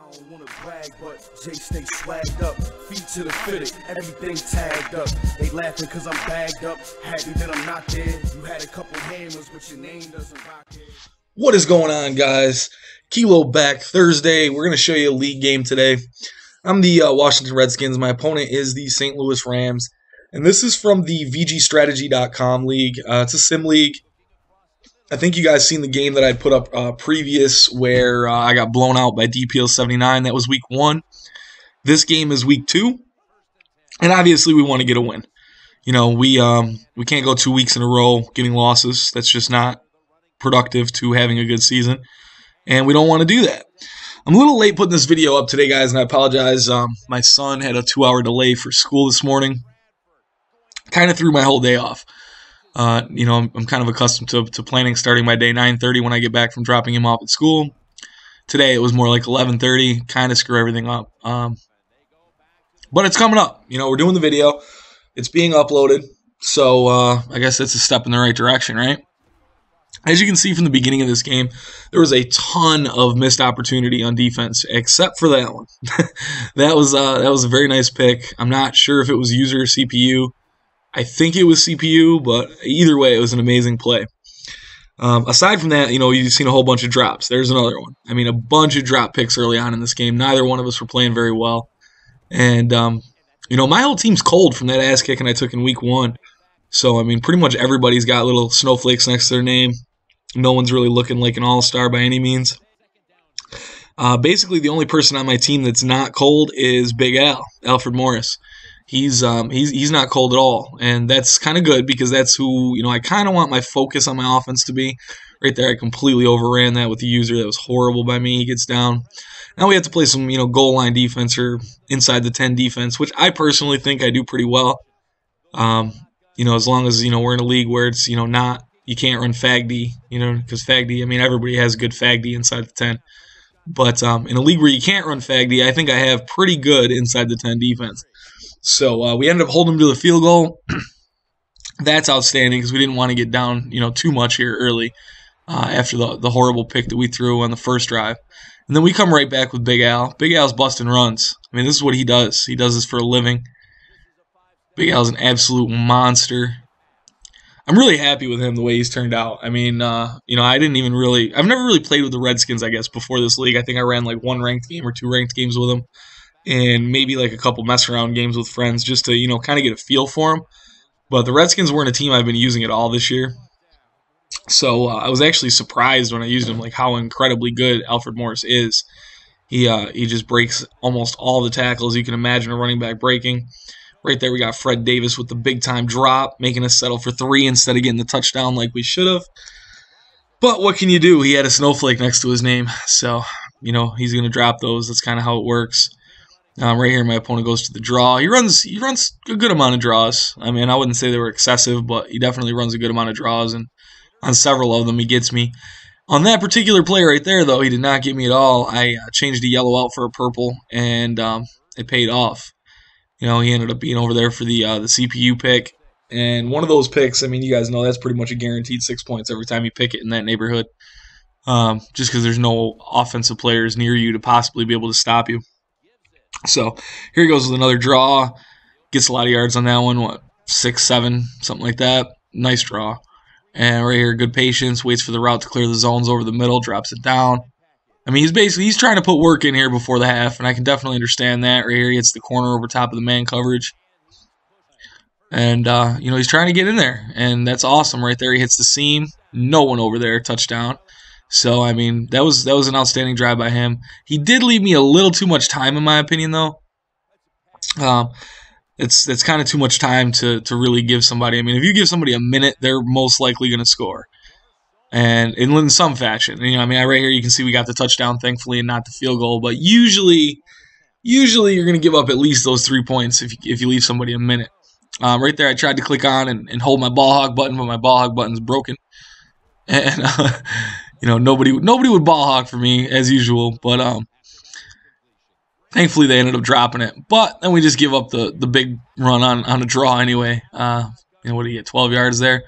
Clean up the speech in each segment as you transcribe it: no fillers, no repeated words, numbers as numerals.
I don't wanna brag, but Jay stay swagged up, feet to the fitted, everything tagged up. They laughing cause I'm bagged up, happy that I'm not there. You had a couple hammers, but your name doesn't rock it. What is going on, guys? Kilo back Thursday. We're going to show you a league game today. I'm the Washington Redskins. My opponent is the St. Louis Rams. And this is from the VGstrategy.com league. It's a sim league. I think you guys seen the game that I put up previous where I got blown out by DPL 79. That was week 1. This game is week 2. And obviously we want to get a win. You know, we can't go 2 weeks in a row getting losses. That's just not productive to having a good season. And we don't want to do that. I'm a little late putting this video up today, guys, and I apologize. My son had a 2-hour delay for school this morning. Kind of threw my whole day off. You know, I'm kind of accustomed to planning starting my day 9:30 when I get back from dropping him off at school. Today it was more like 11:30, kind of screw everything up. But it's coming up. You know, we're doing the video. It's being uploaded. So I guess that's a step in the right direction, right? As you can see from the beginning of this game, there was a ton of missed opportunity on defense, except for that one. That was a very nice pick. I'm not sure if it was user or CPU. I think it was CPU, but either way, it was an amazing play. Aside from that, you know, you've seen a whole bunch of drops. There's another one. I mean, a bunch of drop picks early on in this game. Neither one of us were playing very well. And, you know, my whole team's cold from that ass kicking I took in week 1. So, I mean, pretty much everybody's got little snowflakes next to their name. No one's really looking like an all-star by any means. Basically, the only person on my team that's not cold is Big Al, Alfred Morris. He's not cold at all, and that's kind of good because that's who, you know, I kind of want my focus on my offense to be. Right there, I completely overran that with the user. That was horrible by me. He gets down. Now we have to play some, you know, goal line defense or inside the 10 defense, which I personally think I do pretty well. You know, as long as, you know, we're in a league where it's, you know, not, you can't run fag D, you know, because fag D, I mean, everybody has good fag D inside the 10. But in a league where you can't run fag D, I think I have pretty good inside the 10 defense. So we ended up holding them to the field goal. That's outstanding because we didn't want to get down, you know, too much here early after the horrible pick that we threw on the first drive. And then we come right back with Big Al. Big Al's busting runs. I mean, this is what he does. He does this for a living. Big Al's an absolute monster. I'm really happy with him the way he's turned out. I mean, you know, I've never really played with the Redskins, I guess, before this league. I think I ran like 1 ranked game or 2 ranked games with him. And maybe like a couple mess around games with friends just to, you know, kind of get a feel for them. But the Redskins weren't a team I've been using at all this year. So I was actually surprised when I used him, like how incredibly good Alfred Morris is. He just breaks almost all the tackles you can imagine a running back breaking. Right there we got Fred Davis with the big-time drop, making us settle for 3 instead of getting the touchdown like we should have. But what can you do? He had a snowflake next to his name. So, you know, he's going to drop those. That's kind of how it works. Right here, my opponent goes to the draw. He runs a good amount of draws. I mean, I wouldn't say they were excessive, but he definitely runs a good amount of draws, and on several of them, he gets me. On that particular play right there, though, he did not get me at all. I changed the yellow out for a purple, and it paid off. You know, he ended up being over there for the CPU pick, and one of those picks, I mean, you guys know that's pretty much a guaranteed 6 points every time you pick it in that neighborhood, just because there's no offensive players near you to possibly be able to stop you. So here he goes with another draw. Gets a lot of yards on that one. 6, 7, something like that. Nice draw. And right here, good patience. Waits for the route to clear the zones over the middle. Drops it down. I mean, he's trying to put work in here before the half, and I can definitely understand that. Right here, he hits the corner over top of the man coverage. And, you know, he's trying to get in there. And that's awesome. Right there, he hits the seam. No one over there. Touchdown. So, I mean, that was an outstanding drive by him. He did leave me a little too much time, in my opinion, though. It's kind of too much time to really give somebody. I mean, if you give somebody a minute, they're most likely going to score. And in some fashion. You know, I mean, right here you can see we got the touchdown, thankfully, and not the field goal. But usually you're going to give up at least those 3 points if you leave somebody a minute. Right there, I tried to click on and hold my ball hog button, but my ball hog button's broken. And you know, nobody would ball hog for me as usual, but thankfully they ended up dropping it. But then we just give up the big run on a draw anyway. You know, what did he get? 12 yards there,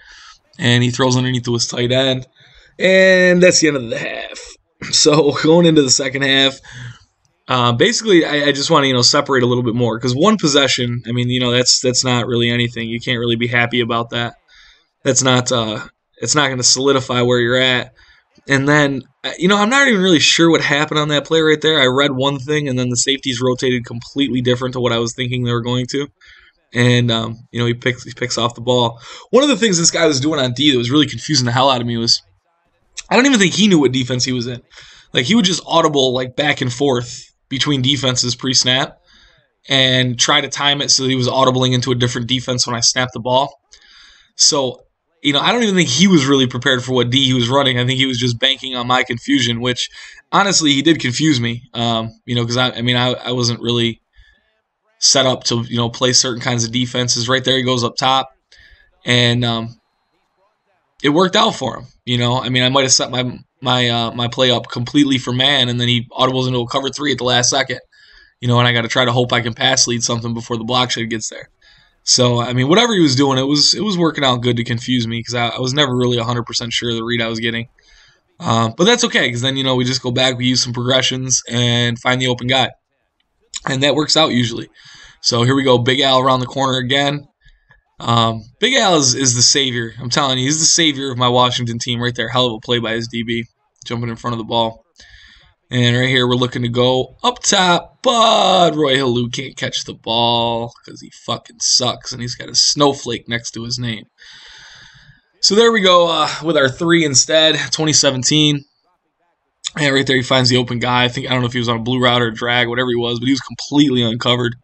and he throws underneath to his tight end, and that's the end of the half. So going into the second half, Basically, I just want to separate a little bit more because one possession, I mean, that's not really anything. You can't really be happy about that. That's not it's not going to solidify where you're at. And then I'm not even really sure what happened on that play right there. I read one thing, and then the safeties rotated completely different to what I was thinking they were going to. And he picks off the ball. One of the things this guy was doing on D that was really confusing the hell out of me was I don't even think he knew what defense he was in. Like he would just audible like back and forth between defenses pre-snap and try to time it so that he was audibling into a different defense when I snapped the ball. So, I don't even think he was really prepared for what D he was running. I think he was just banking on my confusion, which honestly he did confuse me. Because I wasn't really set up to play certain kinds of defenses. Right there, he goes up top, and it worked out for him. I might have set my play up completely for man, and then he audibles into a cover 3 at the last second. And I got to try to hope I can pass lead something before the block shed gets there. So whatever he was doing, it was working out good to confuse me because I was never really 100% sure of the read I was getting. But that's okay because then we just go back, we use some progressions, and find the open guy, and that works out usually. So here we go, Big Al around the corner again. Big Al is the savior. I'm telling you, he's the savior of my Washington team right there. Hell of a play by his DB, jumping in front of the ball. And right here, we're looking to go up top, but Roy Halou can't catch the ball because he fucking sucks, and he's got a snowflake next to his name. So there we go with our 3 instead, 2017. And right there, he finds the open guy. I don't know if he was on a blue route or a drag, whatever he was, but he was completely uncovered,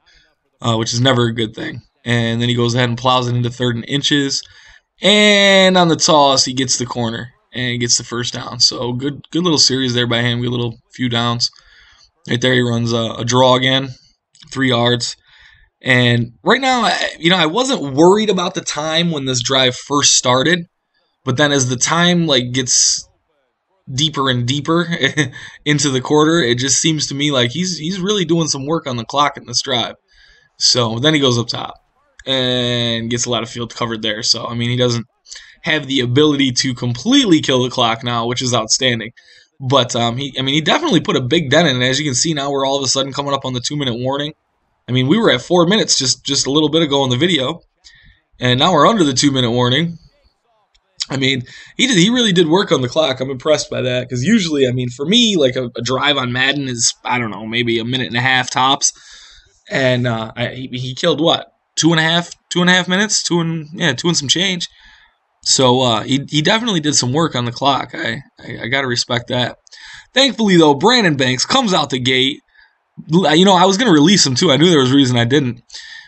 which is never a good thing. And then he goes ahead and plows it into 3rd and inches. And on the toss, he gets the corner and gets the first down. So good little series there by him. Good little few downs. Right there, he runs a draw again, 3 yards. And right now, I wasn't worried about the time when this drive first started. But then as the time gets deeper and deeper into the quarter, it just seems to me like he's really doing some work on the clock in this drive. So then he goes up top and gets a lot of field covered there. So, he doesn't have the ability to completely kill the clock now, which is outstanding. But he definitely put a big dent in it. As you can see now, we're all of a sudden coming up on the 2-minute warning. We were at 4 minutes just a little bit ago in the video, and now we're under the 2-minute warning. He really did work on the clock. I'm impressed by that because usually, for me, like a drive on Madden is, I don't know, maybe a minute and a half tops. And he killed what? 2.5 minutes? 2 and some change. So he definitely did some work on the clock. I got to respect that. Thankfully, though, Brandon Banks comes out the gate. I was going to release him, too. I knew there was a reason I didn't.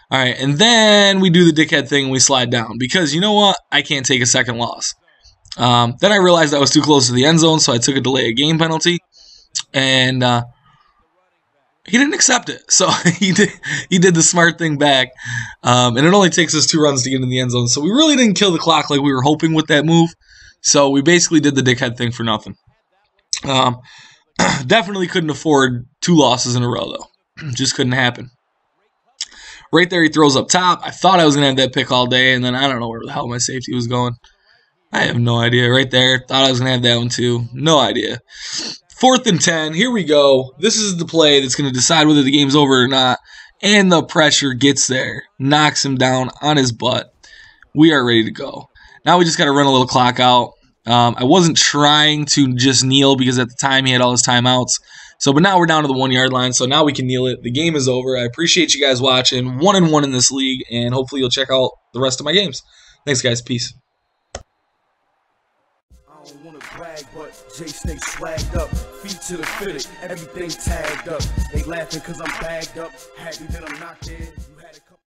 All right, and then we do the dickhead thing and we slide down. Because you know what? I can't take a second loss. Then I realized I was too close to the end zone, so I took a delay of game penalty. And he didn't accept it. So he did the smart thing back. And it only takes us 2 runs to get in the end zone. So we really didn't kill the clock like we were hoping with that move. So we basically did the dickhead thing for nothing. Definitely couldn't afford 2 losses in a row, though. Just couldn't happen. Right there, he throws up top. I thought I was going to have that pick all day, and then I don't know where the hell my safety was going. I have no idea. Right there, thought I was going to have that one too. No idea. 4th and 10. Here we go. This is the play that's going to decide whether the game's over or not. And the pressure gets there. Knocks him down on his butt. We are ready to go. Now we just got to run a little clock out. I wasn't trying to just kneel because at the time he had all his timeouts. But now we're down to the 1-yard line, so now we can kneel it. The game is over. I appreciate you guys watching. 1-1 in this league, and hopefully you'll check out the rest of my games. Thanks, guys. Peace. I don't wanna brag, but Jay stay swagged up, feet to the fitted, everything tagged up. They laughing cause I'm bagged up, happy that I'm not there. You had a couple